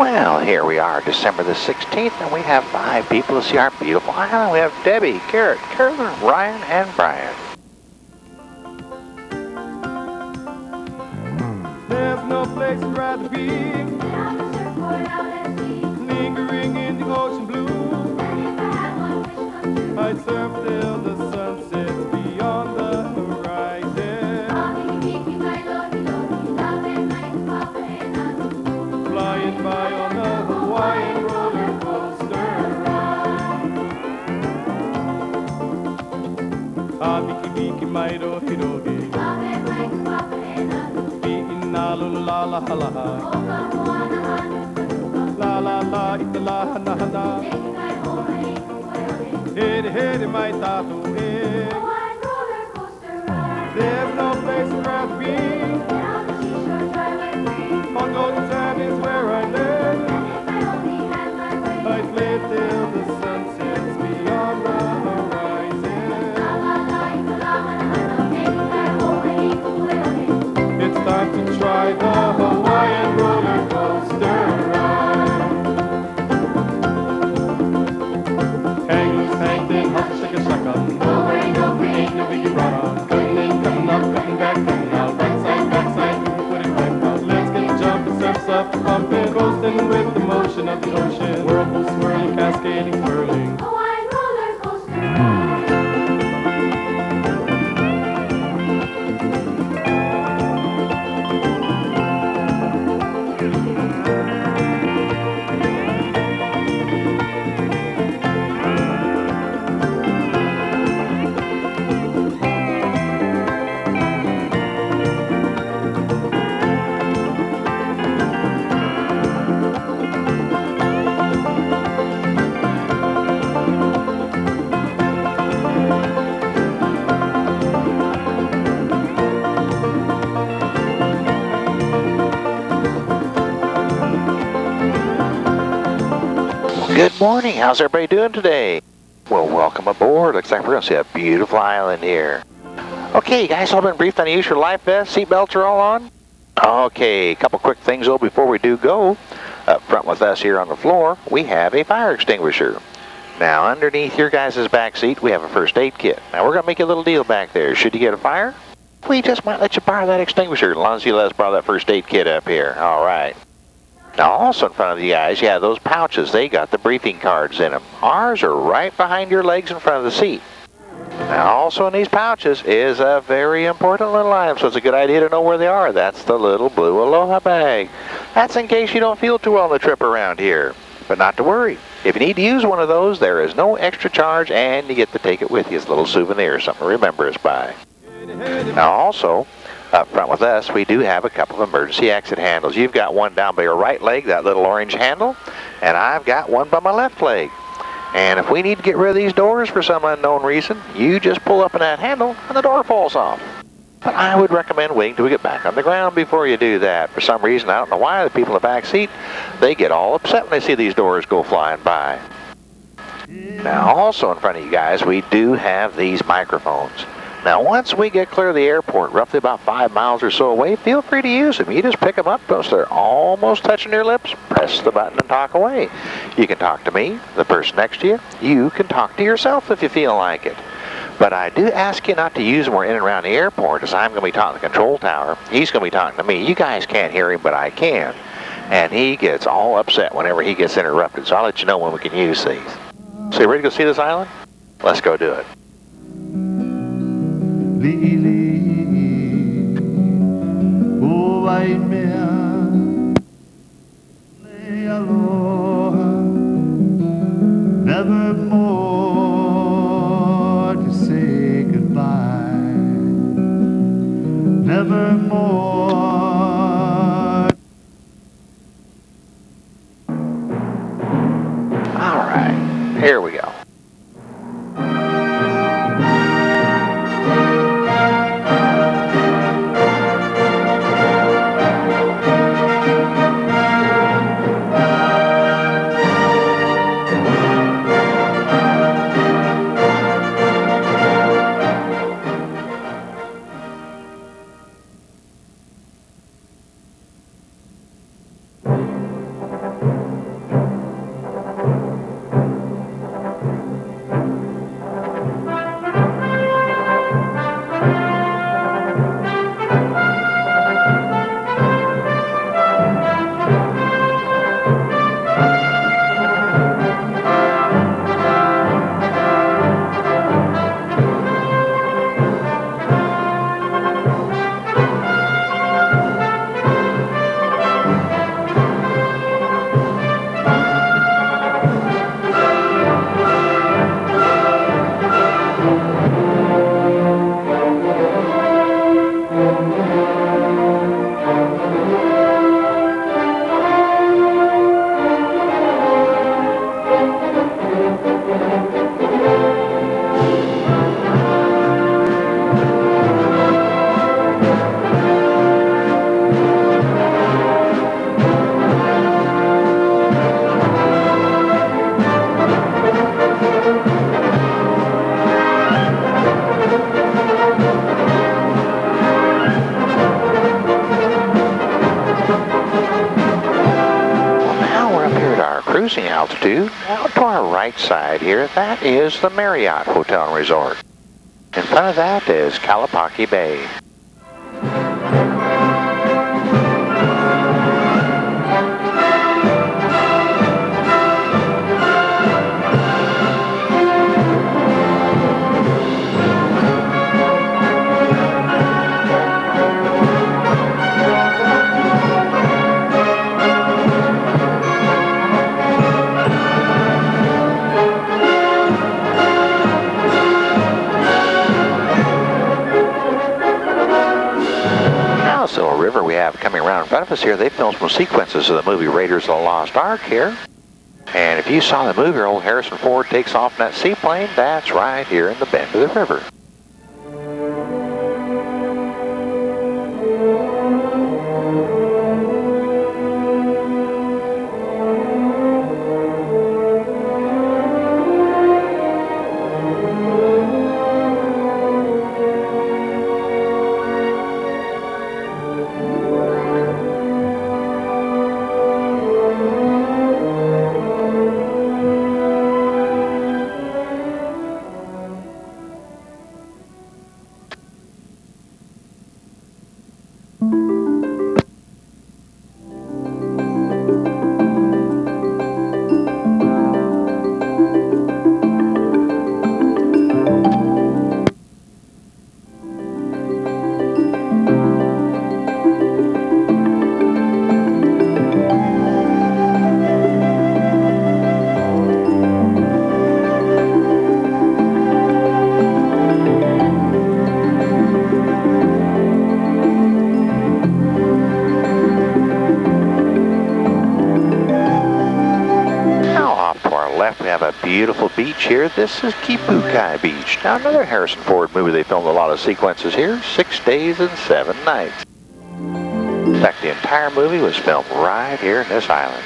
Well, here we are, December the 16th, and we have 5 people to see our beautiful island. We have Debbie, Garrett, Carolyn, Ryan, and Brian. There's no place I'd rather be lingering in the ocean blue. I'd surf till the sun sets beyond the horizon, flying by on a Hawaiian roller coaster ride. Miki Miki Mairo Hiroge, la la la la la la la la ita la hana hana hede hede mai tahu e. There's no place I'd rather be. On golden sand is where I live. I'd live till the sun sets beyond the horizon. It's time to try the Hawaiian roller coaster ride. Hang loose, hang thin, hop, shake a shaka. No way, no pain, no biggie rara. Cutting in, cutting up, cutting back, cutting out. Right side, back side, put it back out. Let's get jumping, surfs up, pumping, coasting with the motion of the ocean. Whirlpool swirling, cascading, whirling. Hawaiian roller coaster ride. Good morning. How's everybody doing today? Well, welcome aboard. Looks like we're going to see a beautiful island here. Okay, you guys all been briefed on the use of your life vest? Seatbelts are all on? Okay, a couple quick things though before we do go. Up front with us here on the floor, we have a fire extinguisher. Now, underneath your guys' back seat, we have a first aid kit. Now, we're going to make you a little deal back there. Should you get a fire, we just might let you borrow that extinguisher as long as you let us borrow that first aid kit up here. All right. Now, also in front of you guys, you have those pouches. They got the briefing cards in them. Ours are right behind your legs in front of the seat. Now, also in these pouches is a very important little item, so it's a good idea to know where they are. That's the little blue Aloha bag. That's in case you don't feel too well on the trip around here. But not to worry. If you need to use one of those, there is no extra charge, and you get to take it with you as a little souvenir, something to remember us by. Now, also, up front with us, we do have a couple of emergency exit handles. You've got one down by your right leg, that little orange handle, and I've got one by my left leg. And if we need to get rid of these doors for some unknown reason, you just pull up on that handle and the door falls off. But I would recommend waiting till we get back on the ground before you do that. For some reason, I don't know why, the people in the back seat, they get all upset when they see these doors go flying by. Now, also in front of you guys, we do have these microphones. Now, once we get clear of the airport, roughly about 5 miles or so away, feel free to use them. You just pick them up, once they're almost touching your lips, press the button and talk away. You can talk to me, the person next to you. You can talk to yourself if you feel like it. But I do ask you not to use them when we're in and around the airport, as I'm going to be talking to the control tower. He's going to be talking to me. You guys can't hear him, but I can. And he gets all upset whenever he gets interrupted, so I'll let you know when we can use these. So you ready to go see this island? Let's go do it. Lili, o ai mea, le aloha, never more to say goodbye, never more. All right, here we go. to, out to our right side here, that is the Marriott Hotel and Resort. In front of that is Kalapaki Bay. This little river we have coming around in front of us here, they filmed some sequences of the movie Raiders of the Lost Ark here. And if you saw the movie, old Harrison Ford takes off in that seaplane, that's right here in the bend of the river. We have a beautiful beach here. This is Kipukai Beach. Now another Harrison Ford movie. They filmed a lot of sequences here. 6 days and 7 nights. In fact, the entire movie was filmed right here in this island.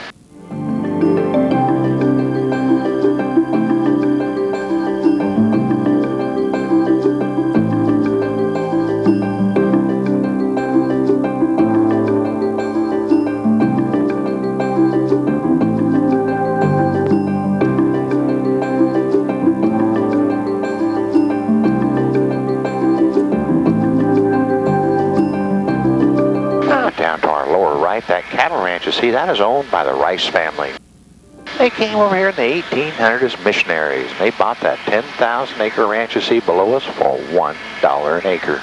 That cattle ranch, you see, that is owned by the Rice family. They came over here in the 1800s as missionaries. They bought that 10,000-acre ranch, you see, below us for $1 an acre.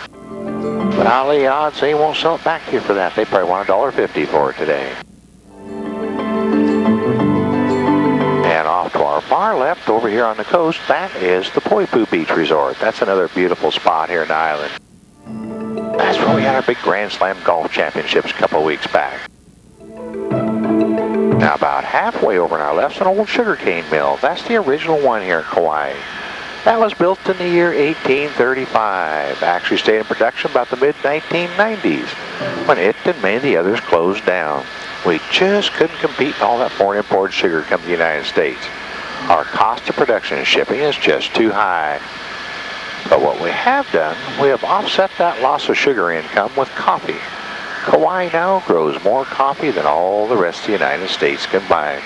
But Ollie odds they won't sell it back to you for that. They probably want $1.50 for it today. And off to our far left, over here on the coast, that is the Poipu Beach Resort. That's another beautiful spot here in the island. That's where we had our big Grand Slam golf championships a couple of weeks back. Now about halfway over on our left is an old sugarcane mill. That's the original one here in Kauai. That was built in the year 1835. Actually stayed in production about the mid-1990s when it and many of the others closed down. We just couldn't compete with all that foreign imported sugar coming to the United States. Our cost of production and shipping is just too high. But what we have done, we have offset that loss of sugar income with coffee. Kauai now grows more coffee than all the rest of the United States combined.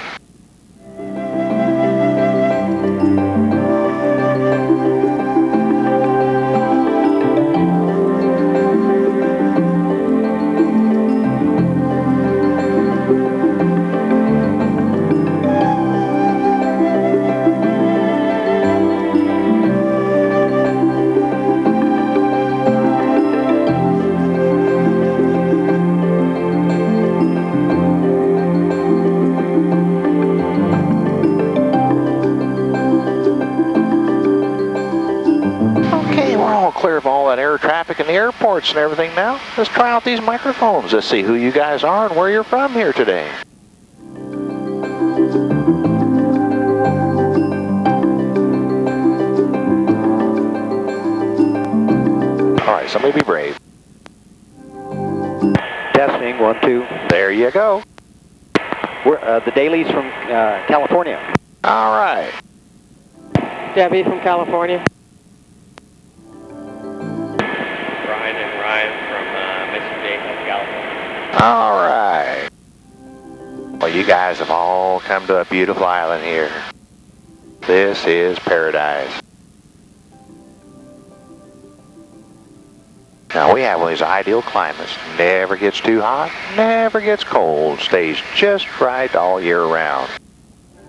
Clear of all that air traffic in the airports and everything now. Let's try out these microphones. Let's see who you guys are and where you're from here today. All right, somebody be brave. Testing, 1, 2. There you go. We're the Dailies from California. All right. Debbie from California. Ryan from Mission Dayton, California. All right. Well, you guys have all come to a beautiful island here. This is paradise. Now we have one of these ideal climates. Never gets too hot, never gets cold, stays just right all year round.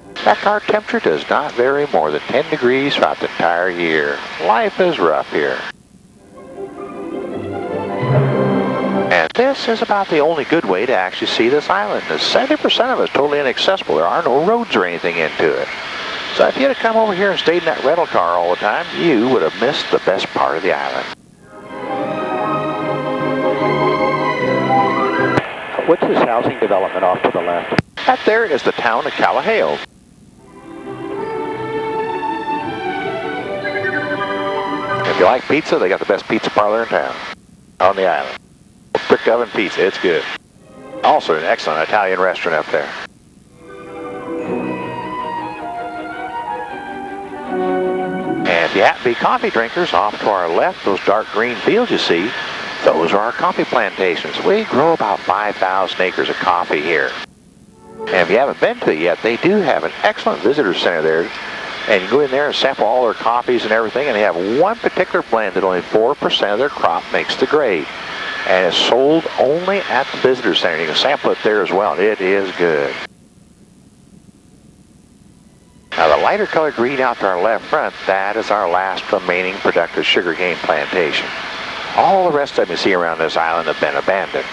In fact, our temperature does not vary more than 10 degrees throughout the entire year. Life is rough here. And this is about the only good way to actually see this island. 70% of it is totally inaccessible. There are no roads or anything into it. So if you had come over here and stayed in that rental car all the time, you would have missed the best part of the island. What's this housing development off to the left? That there is the town of Callahale. If you like pizza, they got the best pizza parlor in town, on the island. Brick oven pizza, it's good. Also an excellent Italian restaurant up there. And if you happen to be coffee drinkers, off to our left, those dark green fields you see, those are our coffee plantations. We grow about 5,000 acres of coffee here. And if you haven't been to it yet, they do have an excellent visitor center there. And you go in there and sample all their coffees and everything, and they have one particular blend that only 4% of their crop makes the grade. And it's sold only at the visitor center. You can sample it there as well. It is good. Now the lighter colored green out to our left front, that is our last remaining productive sugarcane plantation. All the rest of them you see around this island have been abandoned.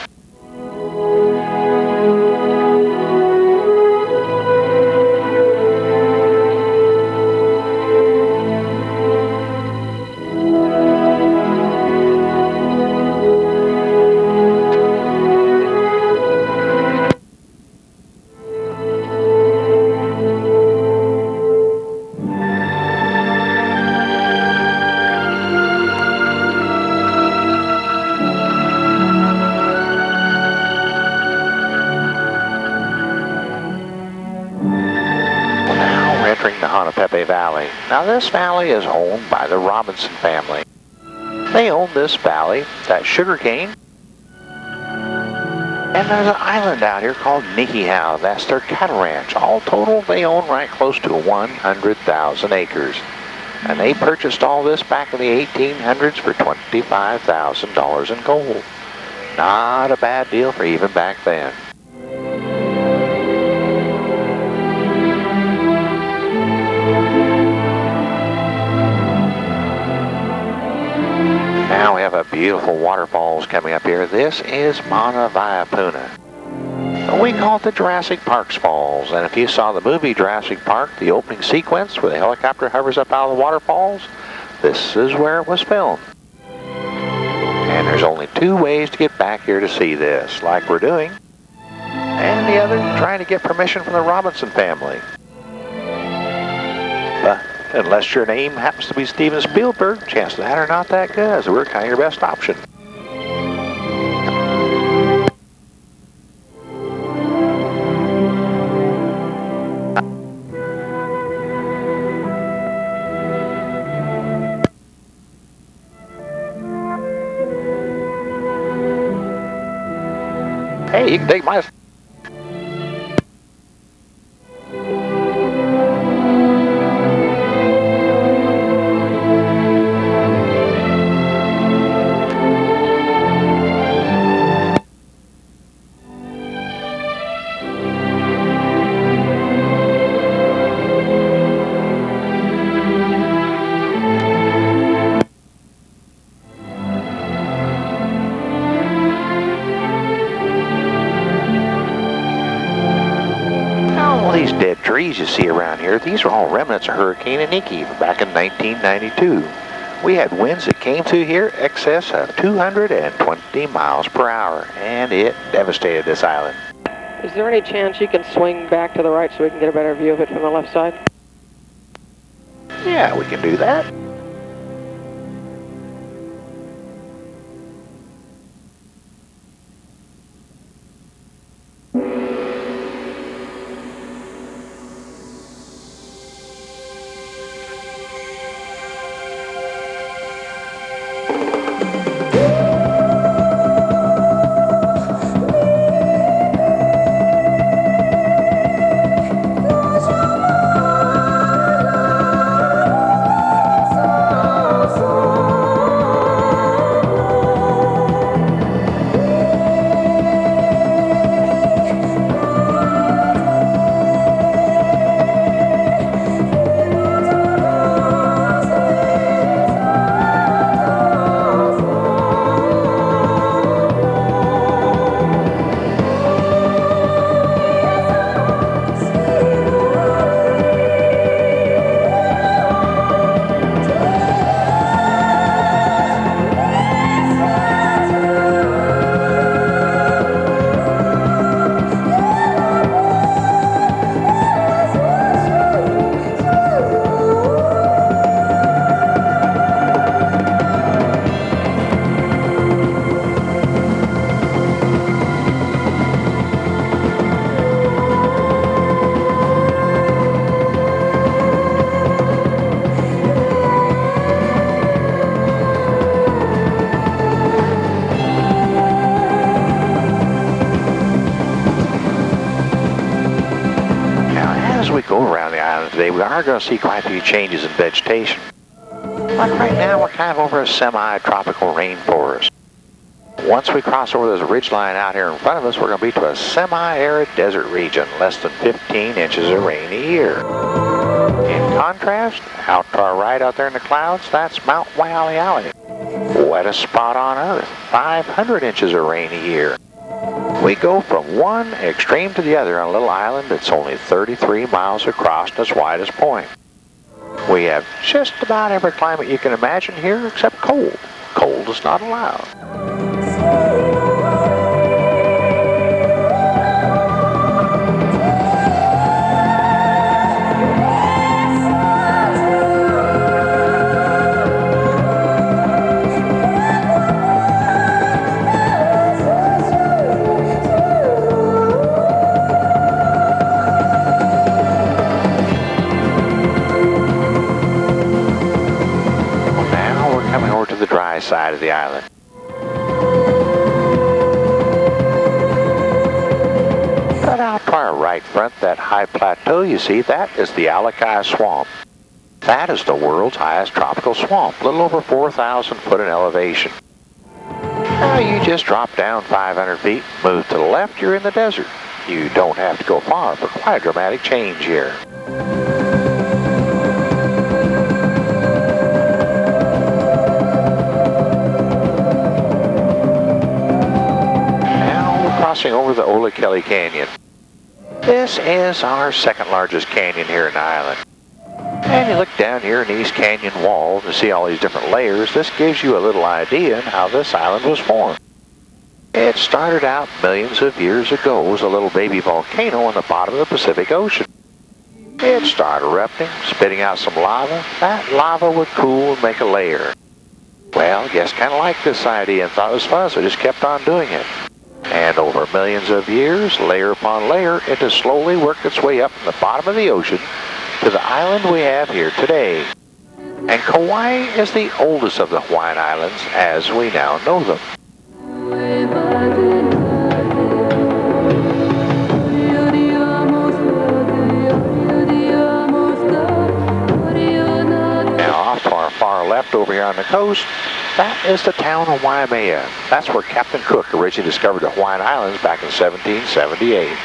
Valley. Now this valley is owned by the Robinson family. They own this valley, that sugarcane, and there's an island out here called Niquihau. That's their cattle ranch. All total, they own right close to 100,000 acres. And they purchased all this back in the 1800s for $25,000 in gold. Not a bad deal for even back then. Now we have a beautiful waterfalls coming up here. This is Mana Vaiapuna. We call it the Jurassic Park's Falls. And if you saw the movie Jurassic Park, the opening sequence where the helicopter hovers up out of the waterfalls, this is where it was filmed. And there's only two ways to get back here to see this, like we're doing. And the other, trying to get permission from the Robinson family. But unless your name happens to be Steven Spielberg, chances of that are not that good, so we're kind of your best option. Hey, you can take my... These dead trees you see around here, these are all remnants of Hurricane Iniki from back in 1992. We had winds that came through here excess of 220 miles per hour, and it devastated this island. Is there any chance you can swing back to the right so we can get a better view of it from the left side? Yeah, we can do that. today, we are going to see quite a few changes in vegetation. Like right now, we're kind of over a semi-tropical rainforest. Once we cross over this ridgeline out here in front of us, we're going to be to a semi-arid desert region, less than 15 inches of rain a year. In contrast, out to our right out there in the clouds, that's Mount Waialeale. Wettest spot on Earth, 500 inches of rain a year. We go from one extreme to the other on a little island that's only 33 miles across and its widest point. We have just about every climate you can imagine here except cold. Cold is not allowed. Side of the island. Right out to our right front, that high plateau you see, that is the Alakai Swamp. That is the world's highest tropical swamp, a little over 4,000 foot in elevation. Now you just drop down 500 feet, move to the left, you're in the desert. You don't have to go far for quite a dramatic change here. Crossing over the Olakeli Canyon. This is our second largest canyon here in the island. And you look down here in these canyon walls and see all these different layers. This gives you a little idea on how this island was formed. It started out millions of years ago as a little baby volcano on the bottom of the Pacific Ocean. It started erupting, spitting out some lava. That lava would cool and make a layer. Well, guests kind of liked this idea and thought it was fun, so just kept on doing it. And over millions of years, layer upon layer, it has slowly worked its way up from the bottom of the ocean to the island we have here today. And Kauai is the oldest of the Hawaiian Islands as we now know them. Now off to our far left over here on the coast, that is the town of Waimea. That's where Captain Cook originally discovered the Hawaiian Islands back in 1778.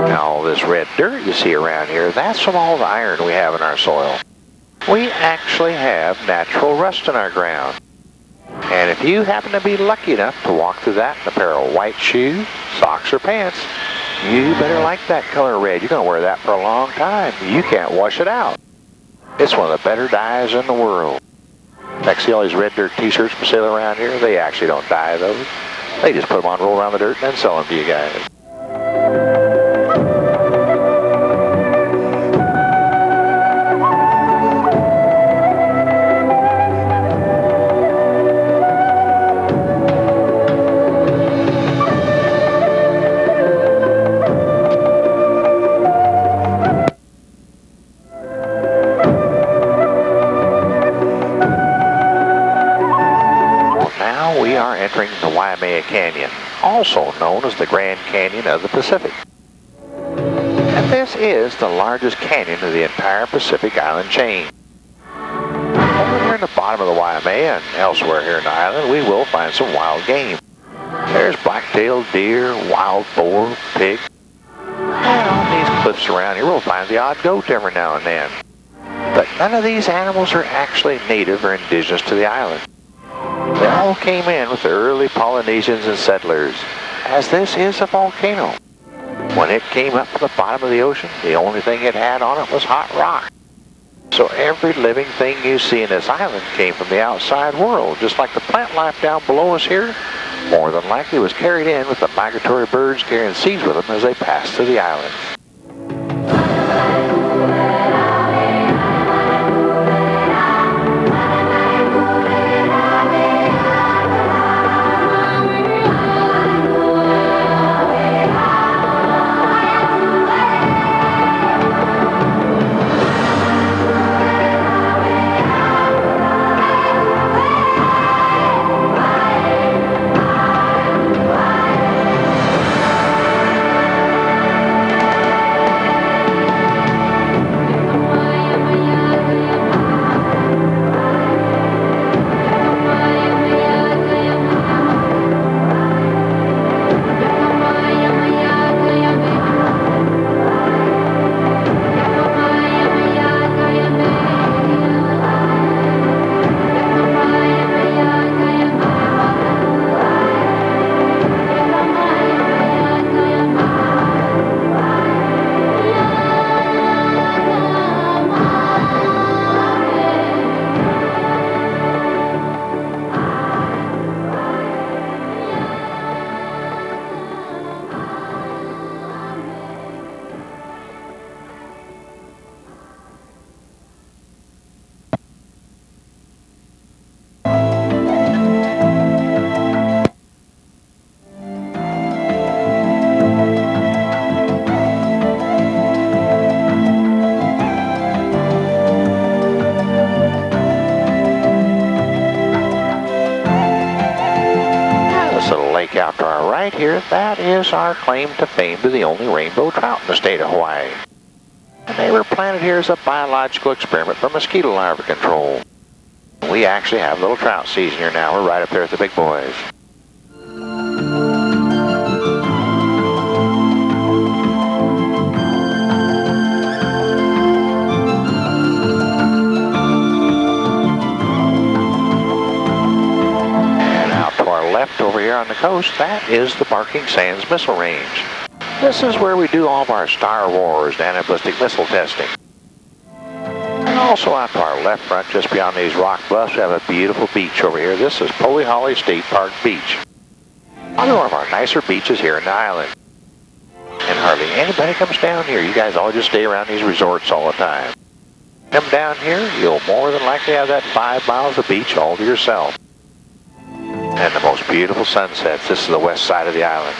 Now all this red dirt you see around here, that's from all the iron we have in our soil. We actually have natural rust in our ground. And if you happen to be lucky enough to walk through that in a pair of white shoes, socks, or pants, you better like that color red. You're going to wear that for a long time. You can't wash it out. It's one of the better dyes in the world. Like, see all these red dirt t-shirts for sale around here? They actually don't dye those. They just put them on, roll around the dirt, and then sell them to you guys. Entering the Waimea Canyon, also known as the Grand Canyon of the Pacific. And this is the largest canyon of the entire Pacific Island chain. Over here in the bottom of the Waimea and elsewhere here in the island, we will find some wild game. There's black-tailed deer, wild boar, pig. And on these cliffs around here, we'll find the odd goat every now and then. But none of these animals are actually native or indigenous to the island. They all came in with the early Polynesians and settlers, as this is a volcano. When it came up from the bottom of the ocean, the only thing it had on it was hot rock. So every living thing you see in this island came from the outside world, just like the plant life down below us here, more than likely was carried in with the migratory birds carrying seeds with them as they passed through the island. right here, that is our claim to fame to the only rainbow trout in the state of Hawaii. And they were planted here as a biological experiment for mosquito larva control. We actually have little trout season here now. We're right up there with the big boys. And out to our left over here on the coast, that is the Barking Sands Missile Range. This is where we do all of our Star Wars anti-ballistic missile testing. And also out to our left front, just beyond these rock bluffs, we have a beautiful beach over here. This is Poley Holly State Park Beach. Another one of our nicer beaches here in the island. And hardly anybody comes down here. You guys all just stay around these resorts all the time. Come down here, you'll more than likely have that 5 miles of beach all to yourself. And the most beautiful sunsets. This is the west side of the island.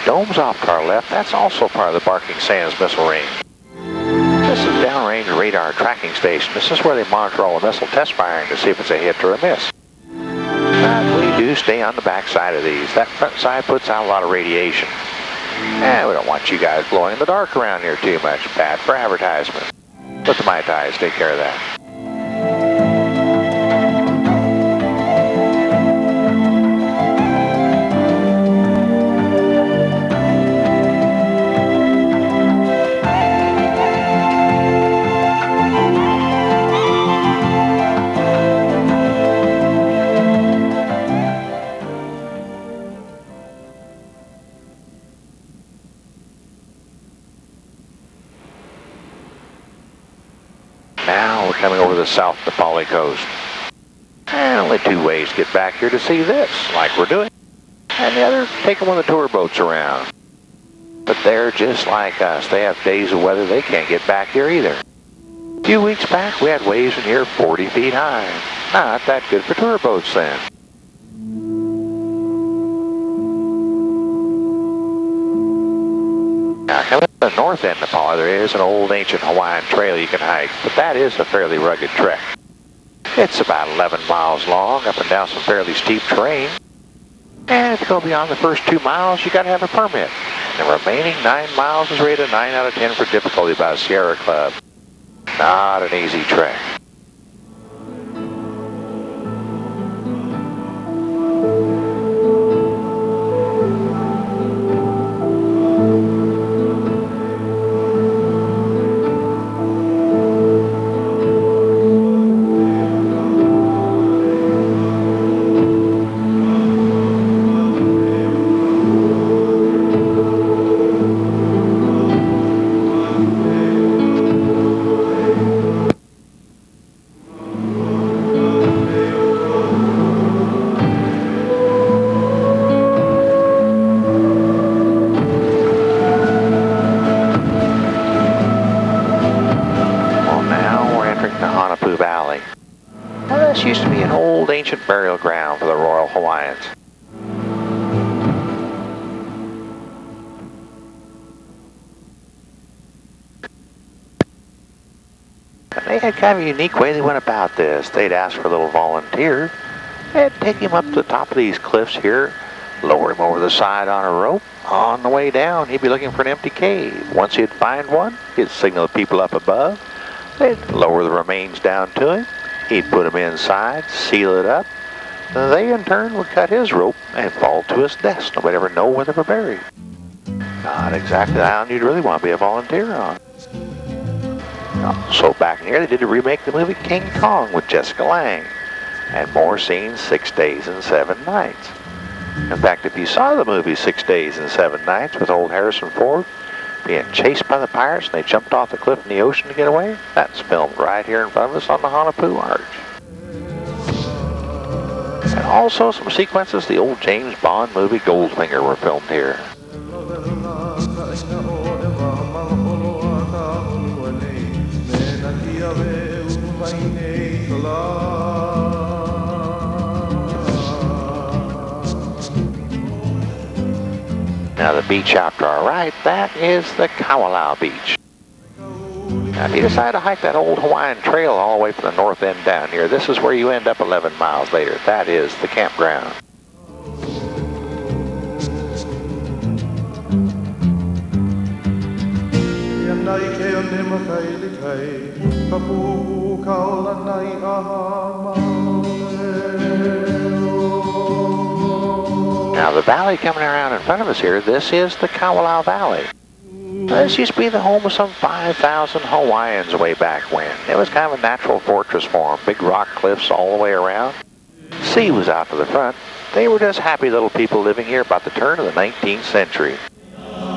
Domes off to our left, that's also part of the Barking Sands Missile Range. This is downrange radar tracking station. This is where they monitor all the missile test firing to see if it's a hit or a miss. But we do stay on the back side of these. That front side puts out a lot of radiation. And we don't want you guys glowing in the dark around here too much. Bad for advertisement. Let the Mai Tais take care of that. Now we're coming over the South Nepali coast. And only 2 ways to get back here to see this, like we're doing. And the other, take them on the tour boats around. But they're just like us. They have days of weather they can't get back here either. A few weeks back, we had waves in here 40 feet high. Not that good for tour boats then. Now, coming to the north end of Nepal, there is an old ancient Hawaiian trail you can hike, but that is a fairly rugged trek. It's about 11 miles long, up and down some fairly steep terrain. And if you go beyond the first 2 miles, you got to have a permit. And the remaining 9 miles is rated 9 out of 10 for difficulty by the Sierra Club. Not an easy trek. This used to be an old ancient burial ground for the Royal Hawaiians. And they had kind of a unique way they went about this. They'd ask for a little volunteer. They'd take him up to the top of these cliffs here, lower him over the side on a rope. On the way down, he'd be looking for an empty cave. Once he'd find one, he'd signal the people up above. They'd lower the remains down to him. He'd put them inside, seal it up. They, in turn, would cut his rope and fall to his death. Nobody ever know where they were buried. Not exactly the island you'd really want to be a volunteer on. So back in here, they did a remake of the movie King Kong with Jessica Lange. And more scenes, 6 days and 7 nights. In fact, if you saw the movie 6 Days and 7 Nights with old Harrison Ford being chased by the pirates and they jumped off the cliff in the ocean to get away, that's filmed right here in front of us on the Hanapu Arch. also some sequences of the old James Bond movie Goldfinger were filmed here. Now the beach out to our right, that is the Kawalao Beach. Now if you decide to hike that old Hawaiian Trail all the way from the north end down here, this is where you end up 11 miles later. That is the campground. Now the valley coming around in front of us here, this is the Kawalao Valley. This used to be the home of some 5,000 Hawaiians way back when. It was kind of a natural fortress for them, big rock cliffs all the way around. Sea was out to the front. They were just happy little people living here about the turn of the 19th century.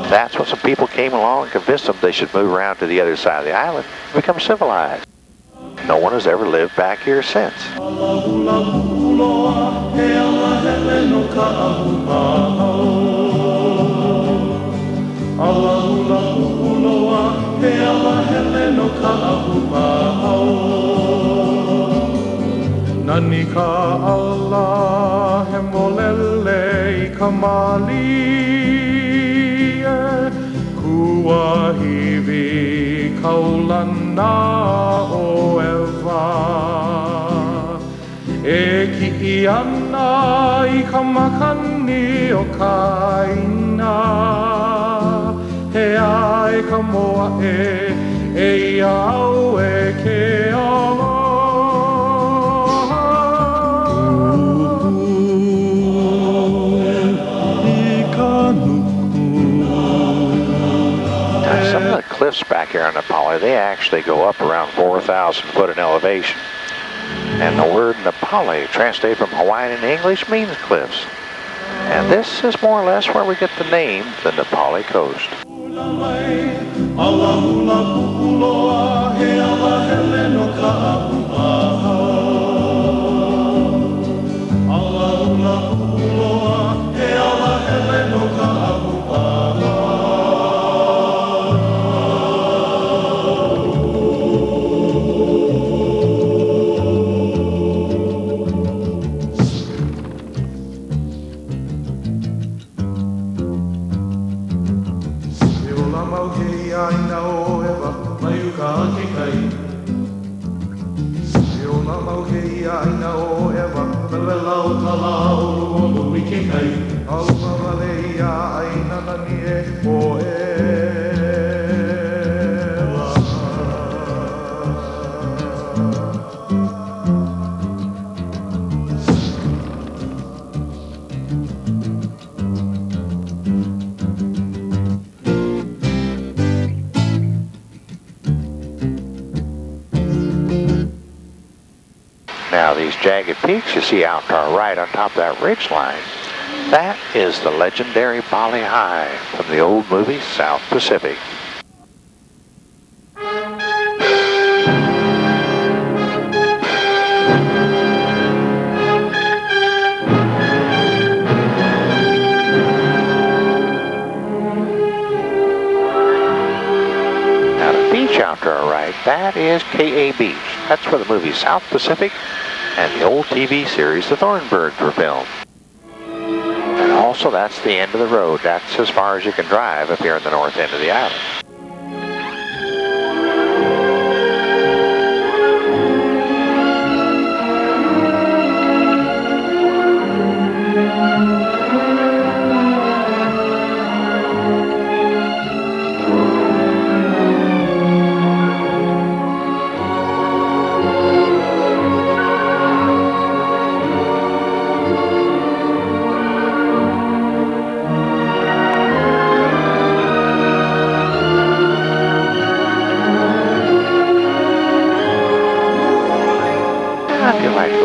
That's when some people came along and convinced them they should move around to the other side of the island and become civilized. No one has ever lived back here since. Nani ka Allah he molele I ka mali Kua hivi kaulana o ewa E ki ana I ka makani o kaina He ai ka moa e iau e ke alo Some of the cliffs back here on Napali, they actually go up around 4,000 foot in elevation. And the word Napali, translated from Hawaiian into English, means cliffs. And this is more or less where we get the name, the Napali Coast. Now these jagged peaks you see out to our right on top of that ridge line, that is the legendary Bali High from the old movie South Pacific. Now the beach out to our right, that is K.A. Beach. That's where the movie South Pacific and the old TV series The Thornbirds were filmed. And also that's the end of the road. That's as far as you can drive up here in the north end of the island.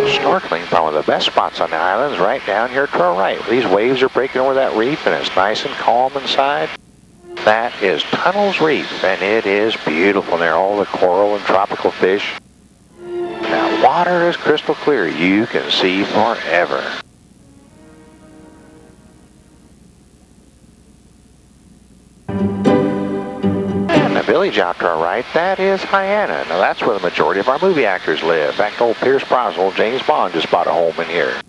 Snorkeling, probably the best spots on the island is right down here to our right. These waves are breaking over that reef and it's nice and calm inside. That is Tunnels Reef and it is beautiful there, all the coral and tropical fish. Now The water is crystal clear. You can see forever. And the village out to our right, that is Hyanna. Now that's where the majority of our movie actors live. In fact, old Pierce Brosnan, James Bond just bought a home in here.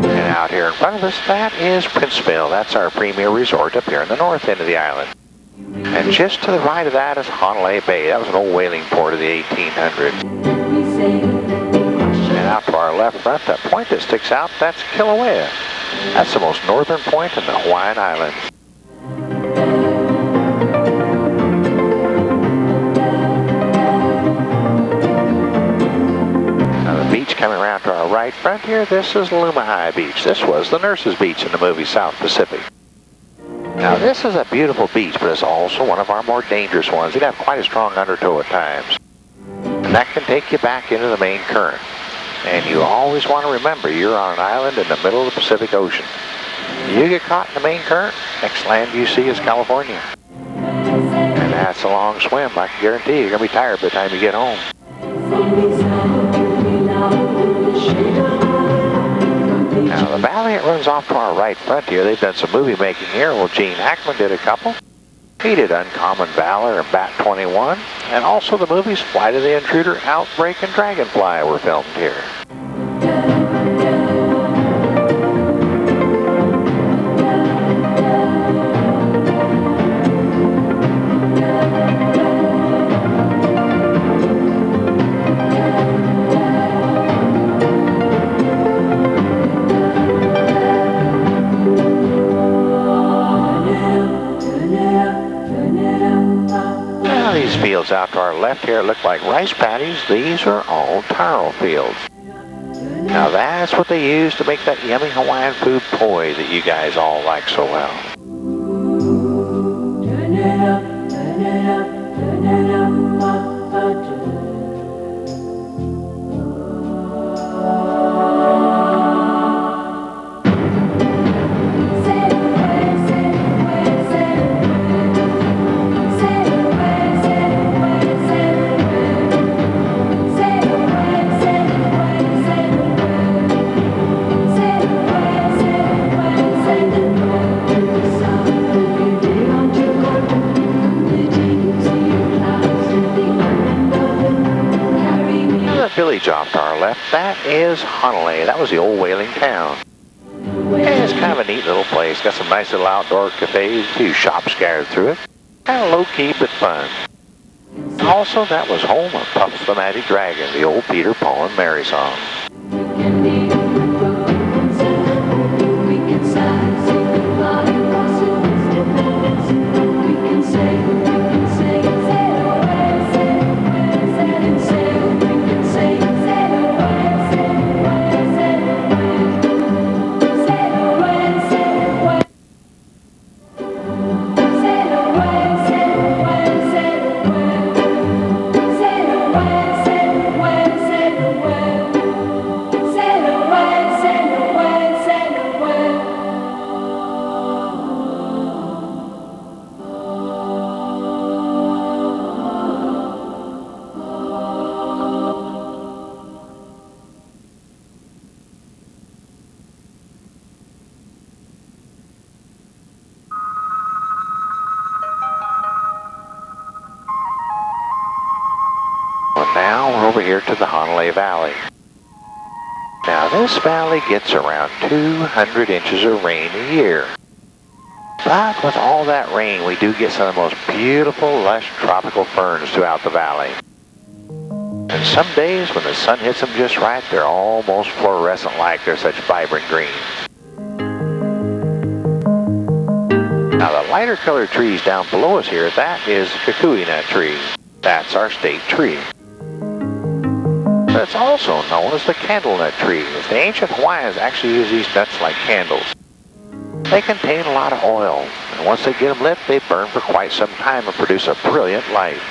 And out here in front of us, that is Princeville. That's our premier resort up here in the north end of the island. And just to the right of that is Honolulu Bay. That was an old whaling port of the 1800s. And out to our left front, that point that sticks out, that's Kilauea. That's the most northern point in the Hawaiian Islands. Now the beach coming around to our right front here, this is Lumahai Beach. This was the Nurses Beach in the movie South Pacific. Now this is a beautiful beach, but it's also one of our more dangerous ones. It have quite a strong undertow at times. And that can take you back into the main current. And you always want to remember you're on an island in the middle of the Pacific Ocean. You get caught in the main current, next land you see is California. And that's a long swim. I can guarantee you're going to be tired by the time you get home. Now the valley that runs off to our right front here, they've done some movie making here. Well, Gene Hackman did a couple. He did Uncommon Valor and Bat 21. And also the movies Flight of the Intruder, Outbreak, and Dragonfly were filmed here. Fields out to our left here look like rice paddies. These are all taro fields. Now that's what they use to make that yummy Hawaiian food poi that you guys all like so well. Turn it up, turn it up, turn it up, Village off to our left, that is Honolulu. That was the old whaling town. And it's kind of a neat little place. Got some nice little outdoor cafes, a few shops scattered through it. Kind of low-key but fun. Also, that was home of Puff the Magic Dragon, the old Peter, Paul, and Mary song. Now we're over here to the Honolulu Valley. Now this valley gets around 200 inches of rain a year. But with all that rain, we do get some of the most beautiful, lush tropical ferns throughout the valley. And some days when the sun hits them just right, they're almost fluorescent like. They're such vibrant greens. Now the lighter colored trees down below us here, that is kukui nut tree. That's our state tree. But it's also known as the candle nut tree. The ancient Hawaiians actually used these nuts like candles. They contain a lot of oil, and once they get them lit, they burn for quite some time and produce a brilliant light.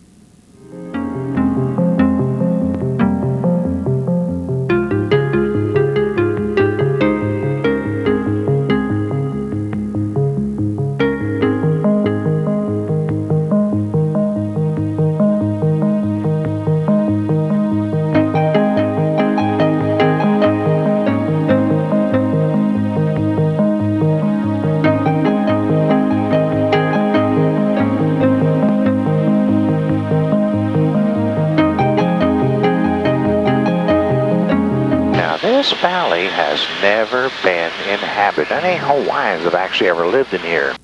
this valley has never been inhabited. Any Hawaiians have actually ever lived in here.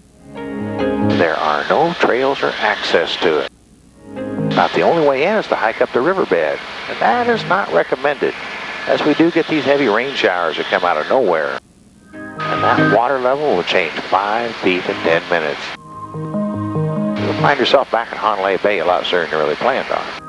There are no trails or access to it. About the only way in is to hike up the riverbed, and that is not recommended, as we do get these heavy rain showers that come out of nowhere. And that water level will change 5 feet in 10 minutes. You'll find yourself back in Honolulu Bay a lot sooner than you really planned on.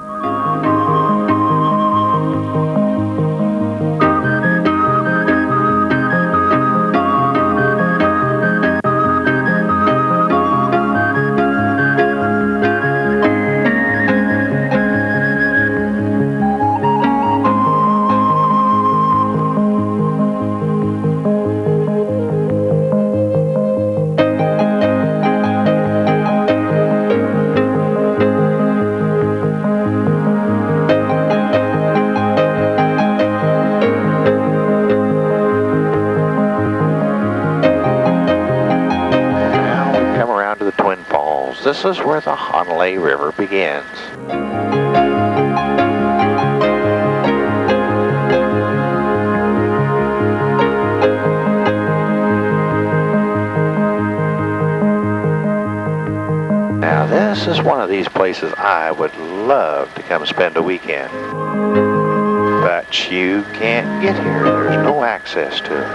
This is where the Honolulu River begins. Now this is one of these places I would love to come spend a weekend. But you can't get here. There's no access to it.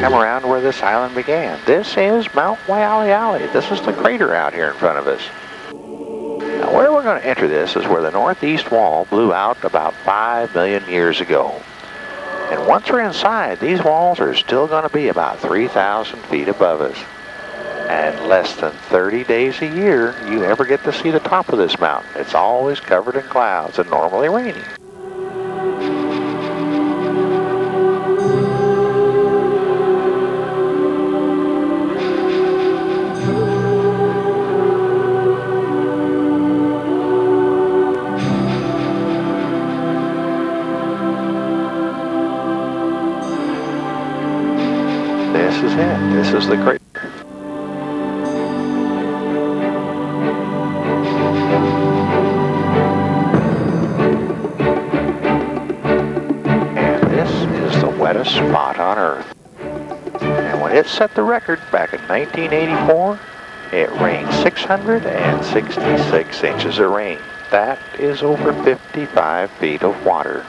Come around where this island began. This is Mount Waialeale. This is the crater out here in front of us. Now where we're going to enter this is where the northeast wall blew out about 5 million years ago. And once we're inside, these walls are still going to be about 3,000 feet above us. And less than 30 days a year, you ever get to see the top of this mountain. It's always covered in clouds and normally raining. This is it. This is the crater. And this is the wettest spot on Earth. And when it set the record back in 1984, it rained 666 inches of rain. That is over 55 feet of water.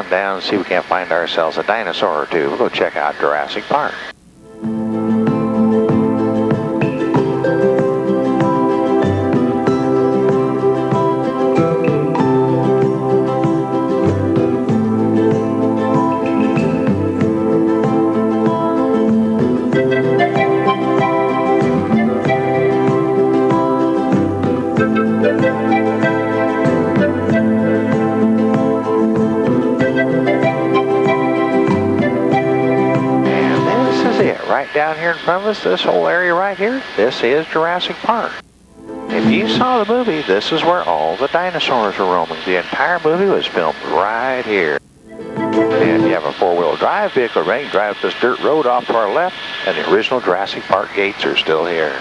on down and see if we can't find ourselves a dinosaur or two. We'll go check out Jurassic Park. Right down here in front of us, this whole area right here, this is Jurassic Park. If you saw the movie, this is where all the dinosaurs were roaming. The entire movie was filmed right here. And if you have a four-wheel drive vehicle, you can drive up this dirt road off to our left, and the original Jurassic Park gates are still here.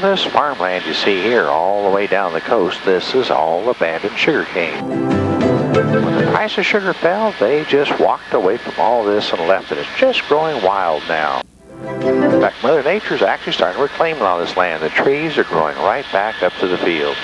This farmland you see here all the way down the coast, this is all abandoned sugarcane. When the price of sugar fell, they just walked away from all this and left it. It's just growing wild now. In fact, Mother Nature's actually starting to reclaim a lot of this land. The trees are growing right back up to the fields.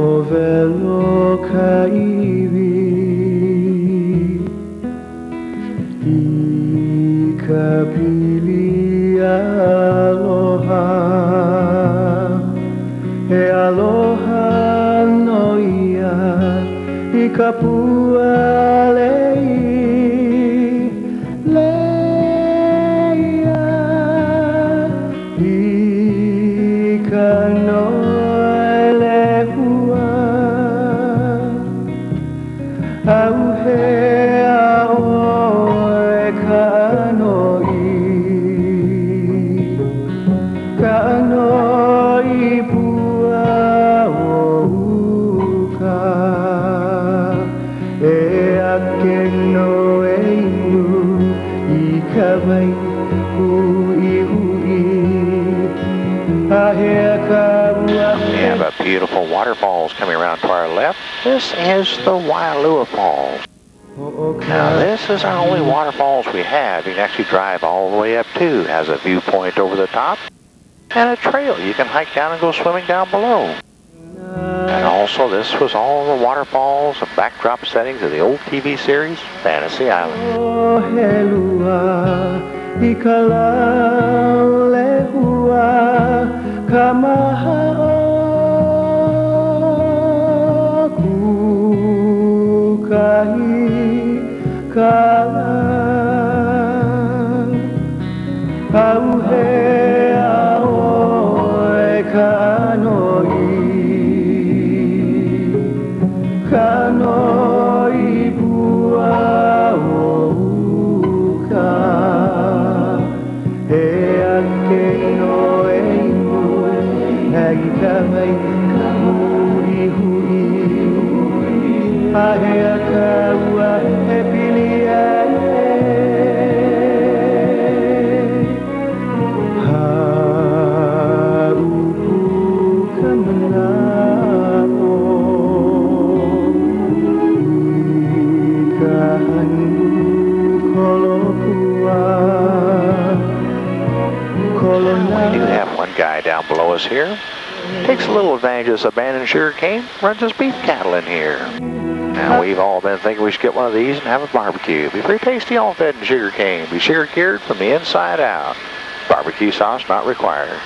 Novelo caivi I capilli aloha E aloha noia I kapua lei Leia I kanoa Auhe aoe kanoi pua o uka E ake no einu I kawai hui Ahea kaua We have a beautiful waterfalls coming around to our left. This is the Waialua Falls. Now this is our only waterfalls we have. You can actually drive all the way up to. It has a viewpoint over the top and a trail. You can hike down and go swimming down below. And also this was all the waterfalls and backdrop settings of the old TV series, Fantasy Island. Kanoi pua o uka E ake no einu Nagi kawai ka hui hui Ahea kaua e pili We do have one guy down below us here. Takes a little advantage of this abandoned sugar cane, runs his beef cattle in here. Now we've all been thinking we should get one of these and have a barbecue. Be pretty tasty, all fed in sugar cane. Be sugar cured from the inside out. Barbecue sauce not required.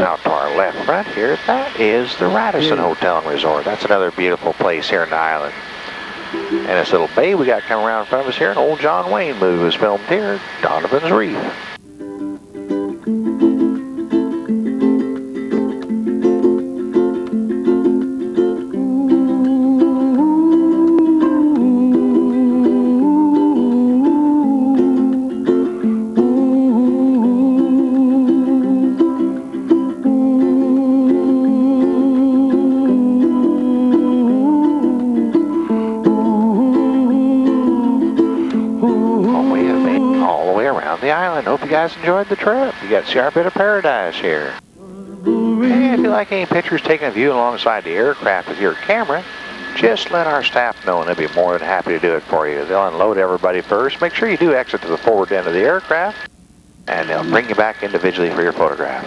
Out to our left front here, that is the Radisson Hotel and Resort. That's another beautiful place here in the island. And this little bay we got coming around in front of us here, an old John Wayne movie was filmed here, Donovan's Reef. The island. Hope you guys enjoyed the trip. You got to see our bit of paradise here. And if you like any pictures taken of you alongside the aircraft with your camera, just let our staff know and they'll be more than happy to do it for you. They'll unload everybody first. Make sure you do exit to the forward end of the aircraft, and they'll bring you back individually for your photograph.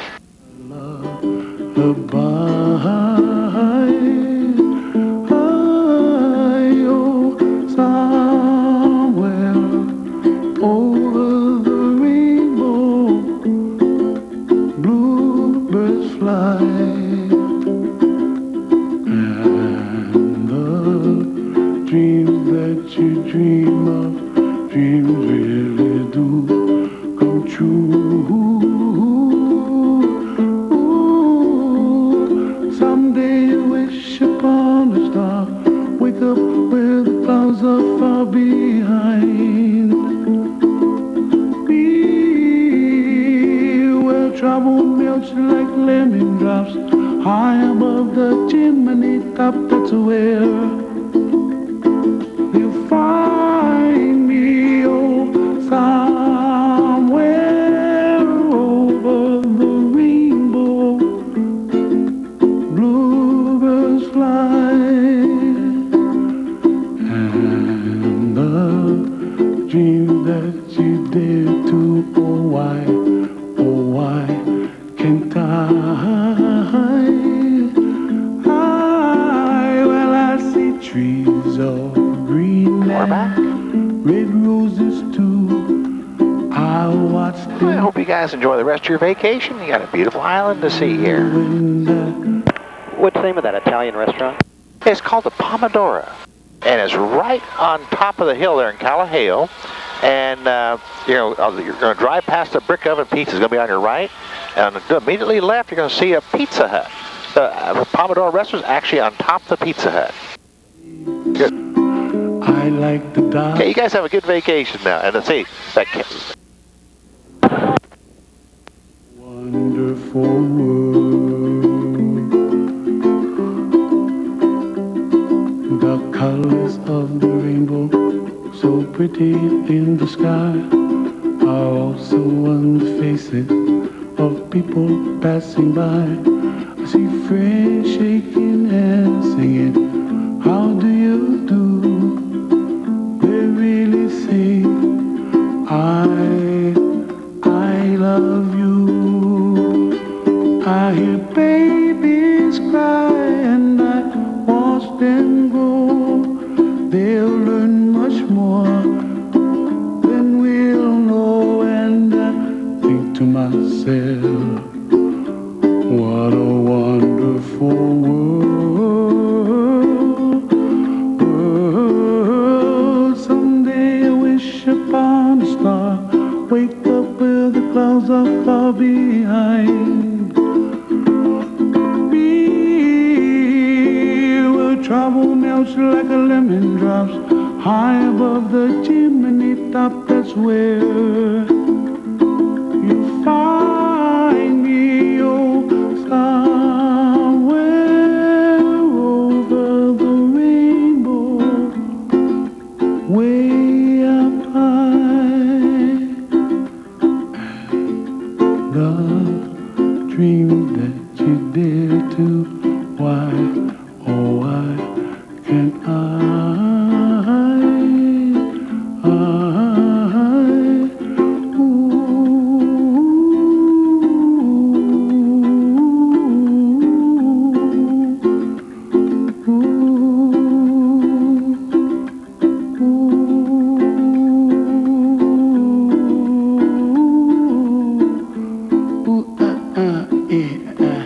Trouble melts like lemon drops high above the chimney top. That's where you'll find me, oh, somewhere over the rainbow. Bluebirds fly, and the dream that you dare to, oh, why can't I? Well, I see trees of green and red roses too. I watch them. I hope you guys enjoy the rest of your vacation. You got a beautiful island to see here. What's the name of that Italian restaurant? It's called the Pomodoro, and it's right on top of the hill there in Callahale. And you're going to drive past the Brick Oven Pizza. It's going to be on your right. And immediately left, you're going to see a Pizza Hut. The Pomodoro restaurant is actually on top of the Pizza Hut. Good. I like the dark. Okay, you guys have a good vacation now. And let's see. Wonderful world. The colors of the rainbow, so pretty in the sky, are also on the faces of people passing by. I see friends shaking hands, singing, how do you do? They really say, I love you. I hear babies cry and I watch them grow. They'll learn much more than we'll know, and I think to myself, myself, what a wonderful world. Someday I wish upon a star, wake up where the clouds are far behind. Be where trouble melts like a lemon drops, high above the chimney top. That's where you find me, oh, somewhere over the rainbow, way up high. The dream that you dare to, why, oh, why can't I? Yeah.